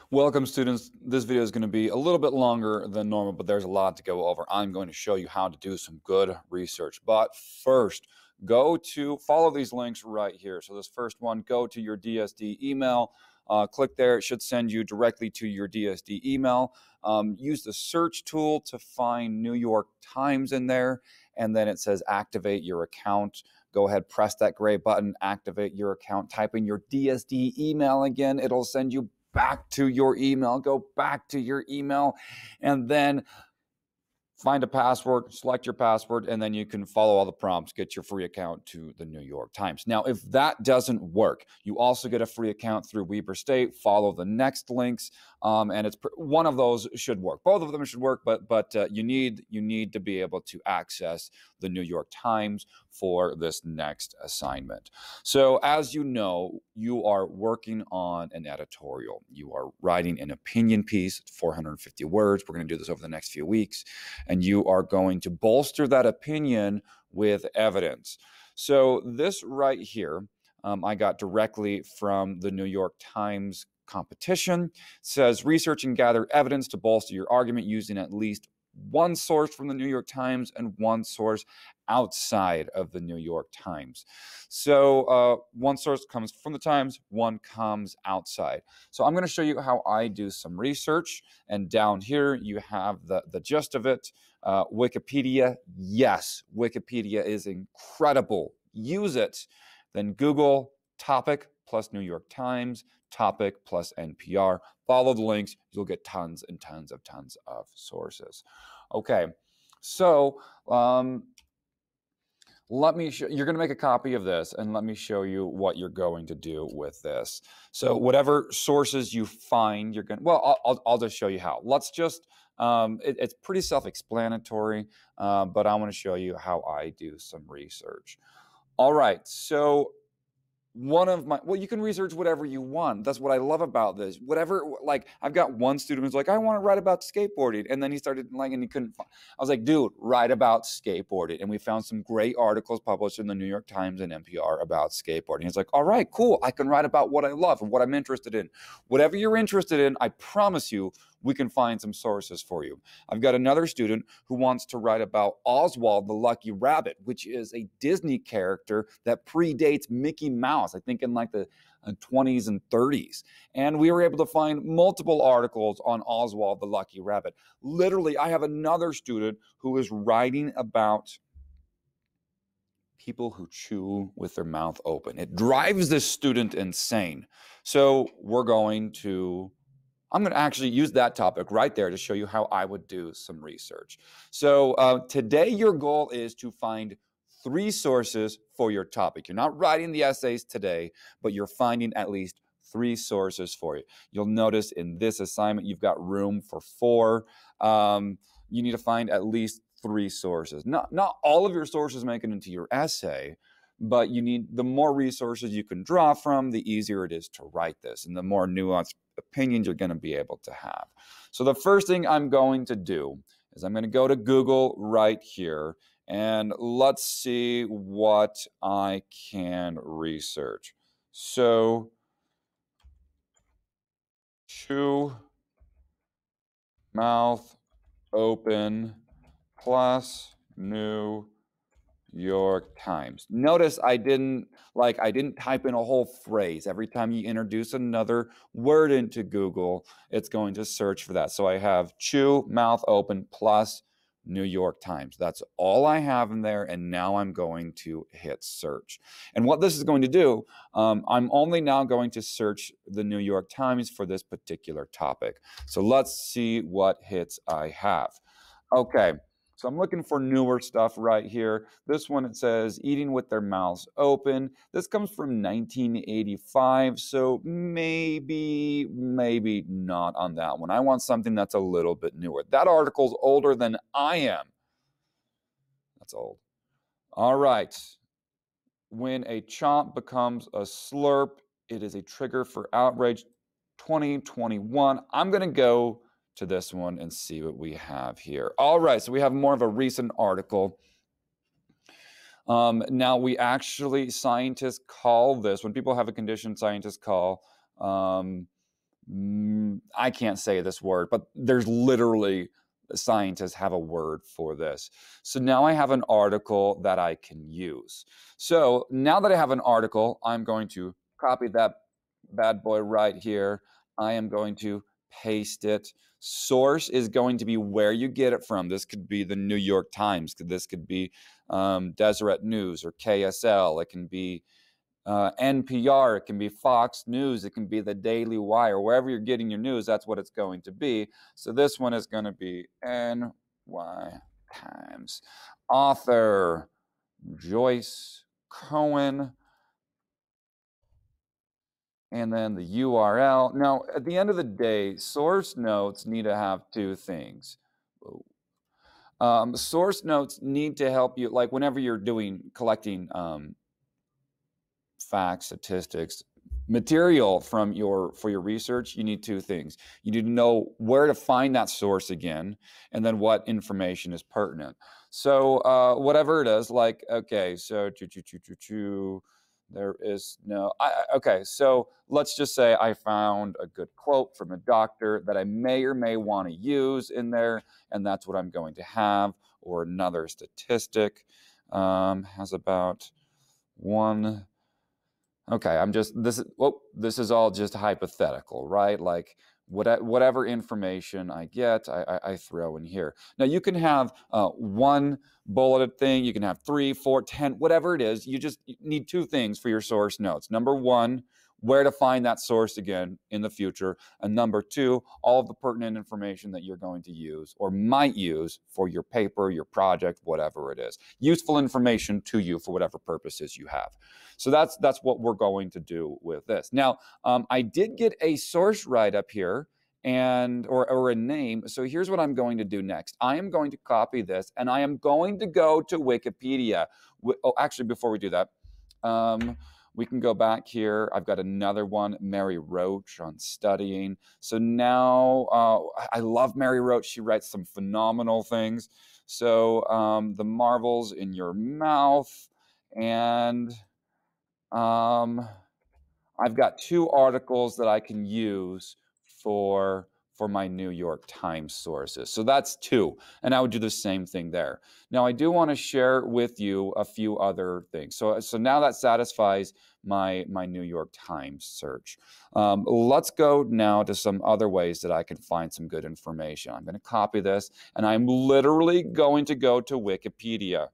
Welcome, students. This video is going to be a little bit longer than normal, but there's a lot to go over. I'm going to show you how to do some good research. But first, follow these links right here. So this first one, go to your DSD email. Click there. It should send you directly to your DSD email. Use the search tool to find New York Times in there. And then it says activate your account. Go ahead, press that gray button, activate your account, type in your DSD email again. It'll send you back to your email. Go back to your email and then find a password, select your password, and then you can follow all the prompts, get your free account to the New York Times. Now, if that doesn't work, you also get a free account through Weber State. Follow the next links, and one of those should work. Both of them should work, but you need to be able to access the New York Times for this next assignment. So, as you know, you are working on an editorial. You are writing an opinion piece, 450 words. We're going to do this over the next few weeks. And you are going to bolster that opinion with evidence. So this right here, I got directly from the New York Times competition. It says, research and gather evidence to bolster your argument using at least one source from the New York Times and one source outside of the New York Times. So one source comes from the Times, one comes outside. So I'm going to show you how I do some research. And down here, you have the gist of it. Wikipedia, yes, Wikipedia is incredible. Use it. Then Google, topic plus New York Times, topic plus NPR. Follow the links. You'll get tons and tons of sources. Okay, so you're going to make a copy of this, and let me show you what you're going to do with this. So whatever sources you find, you're going to, well, I'll just show you how. Let's just, it's pretty self-explanatory, but I want to show you how I do some research. All right, so you can research whatever you want. That's what I love about this. Whatever, like, I've got one student who's like, I want to write about skateboarding. And then he started, and he couldn't find. I was like, dude, write about skateboarding. And we found some great articles published in the New York Times and NPR about skateboarding. He's like, all right, cool. I can write about what I love and what I'm interested in. Whatever you're interested in, I promise you, we can find some sources for you. I've got another student who wants to write about Oswald the Lucky Rabbit, which is a Disney character that predates Mickey Mouse, I think in like the 20s and 30s. And we were able to find multiple articles on Oswald the Lucky Rabbit. Literally, I have another student who is writing about people who chew with their mouth open. It drives this student insane. So I'm going to actually use that topic right there to show you how I would do some research. So today your goal is to find 3 sources for your topic. You're not writing the essays today, but you're finding at least 3 sources for you. You'll notice in this assignment, you've got room for 4. You need to find at least 3 sources. Not all of your sources make it into your essay, but the more resources you can draw from, the easier it is to write this, and the more nuanced opinions you're going to be able to have. So the first thing I'm going to do is I'm going to go to Google right here, and let's see what I can research. So, chew, mouth open, plus New York Times. Notice I didn't type in a whole phrase. Every time you introduce another word into Google, it's going to search for that. So I have chew, mouth open, plus New York Times. That's all I have in there, and now I'm going to hit search. And what this is going to do, I'm only now going to search the New York Times for this particular topic. So let's see what hits I have. Okay. So I'm looking for newer stuff right here. This one, it says eating with their mouths open. This comes from 1985, so maybe not on that one. I want something that's a little bit newer. That article's older than I am. That's old. All right. When a chomp becomes a slurp, it is a trigger for outrage. 2021. I'm going to go to this one and see what we have here. All right, so we have more of a recent article. Now, scientists call this, when people have a condition, scientists call, I can't say this word, but there's literally, scientists have a word for this. So now I have an article that I can use. So now that I have an article, I'm going to copy that bad boy right here. I am going to paste it. Source is going to be where you get it from. This could be the New York Times. This could be Deseret News or KSL. It can be NPR, it can be Fox News, it can be the Daily Wire, wherever you're getting your news, that's what it's going to be. So this one is going to be NY Times. Author Joyce Cohen, and then the URL. Now, at the end of the day, source notes need to have two things. Source notes need to help you, like whenever you're collecting facts, statistics, material for your research, you need two things. You need to know where to find that source again, and then what information is pertinent. So whatever it is, like, okay, so there is no, okay, so let's just say I found a good quote from a doctor that I may or may want to use in there, and that's what I'm going to have. Or another statistic has about one. Okay, this is all just hypothetical, right? Like whatever information I get, I throw in here. Now you can have one bulleted thing, you can have 3, 4, 10, whatever it is. You just need two things for your source notes. Number one, where to find that source again in the future. And number two, all of the pertinent information that you're going to use or might use for your paper, your project, whatever it is. Useful information to you for whatever purposes you have. So that's what we're going to do with this. Now, I did get a source right up here or a name. So here's what I'm going to do next. I am going to copy this and I am going to go to Wikipedia. Oh, actually, before we do that, we can go back here. I've got another one, Mary Roach on studying. So now I love Mary Roach. She writes some phenomenal things. So the marvels in your mouth, and I've got two articles that I can use for my New York Times sources. So that's two, and I would do the same thing there. Now, I do want to share with you a few other things. So now that satisfies my New York Times search. Let's go now to some other ways that I can find some good information. I'm going to copy this, and I'm literally going to go to Wikipedia.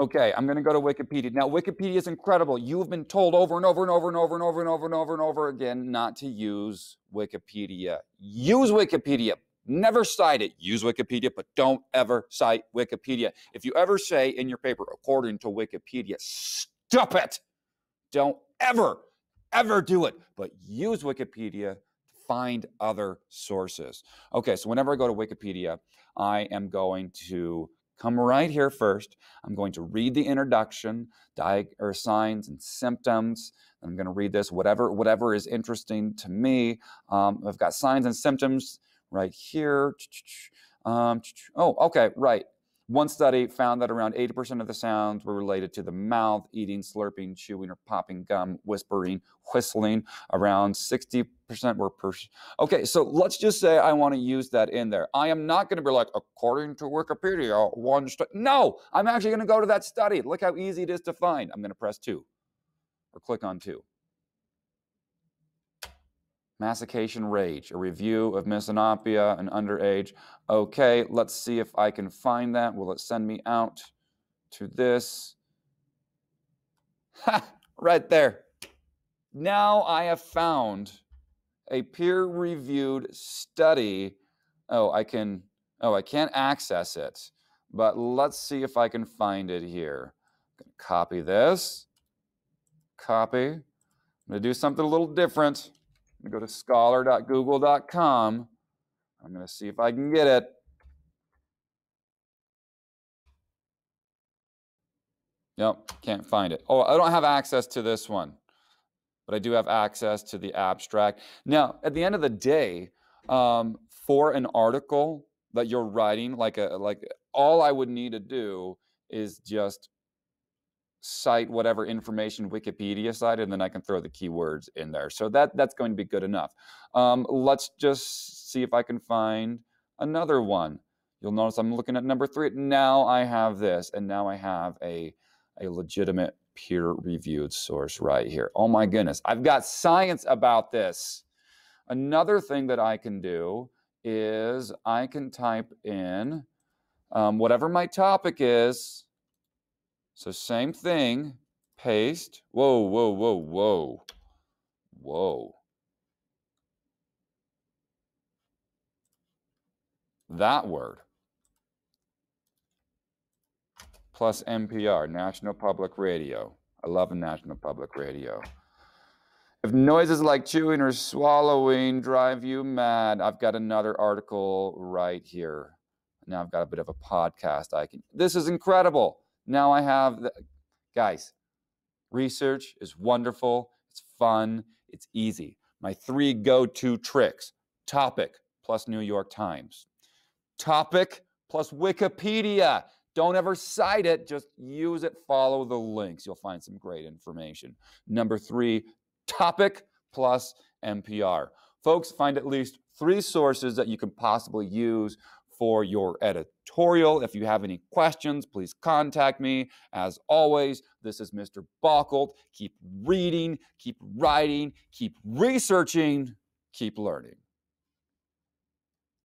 Okay, I'm going to go to Wikipedia. Now, Wikipedia is incredible. You've been told over and over and over and over and over and over and over and over again not to use Wikipedia. Use Wikipedia. Never cite it. Use Wikipedia, but don't ever cite Wikipedia. If you ever say in your paper, according to Wikipedia, stop it. Don't ever do it. But use Wikipedia to find other sources. Okay, so whenever I go to Wikipedia, I am going to come right here first. I'm going to read the introduction, signs and symptoms. I'm going to read this, whatever is interesting to me. I've got signs and symptoms right here. Oh, okay, right. One study found that around 80% of the sounds were related to the mouth, eating, slurping, chewing, or popping gum, whispering, whistling. Around 60% were Okay, so let's just say I want to use that in there. I am not going to be like, according to Wikipedia, one study. No, I'm actually going to go to that study. Look how easy it is to find. I'm going to press 2 or click on 2. Mastication rage, a review of misanthropia and underage. Okay, let's see if I can find that. Will it send me out to this? Ha, right there. Now I have found a peer-reviewed study. I can't access it, but let's see if I can find it here. Copy this. Copy. I'm going to do something a little different. I'm going to go to scholar.google.com. I'm going to see if I can get it. Nope, can't find it. Oh, I don't have access to this one, but I do have access to the abstract. Now, at the end of the day, for an article that you're writing, like all I would need to do is just cite whatever information Wikipedia cited, and then I can throw the keywords in there. So that's going to be good enough. Let's just see if I can find another one. You'll notice I'm looking at number 3. Now I have this, and now I have a legitimate peer-reviewed source right here. Oh my goodness, I've got science about this. Another thing that I can do is I can type in whatever my topic is. So same thing, paste. Whoa, whoa, whoa, whoa, whoa. That word. Plus NPR, National Public Radio. I love National Public Radio. If noises like chewing or swallowing drive you mad, I've got another article right here. Now I've got a bit of a podcast. This is incredible. Now I have, guys, research is wonderful. It's fun. It's easy. My 3 go-to tricks: topic plus New York Times. Topic plus Wikipedia. Don't ever cite it. Just use it. Follow the links. You'll find some great information. Number 3, topic plus NPR. Folks, find at least 3 sources that you can possibly use for your editorial. If you have any questions, please contact me. As always, this is Mr. Bockelt. Keep reading, keep writing, keep researching, keep learning.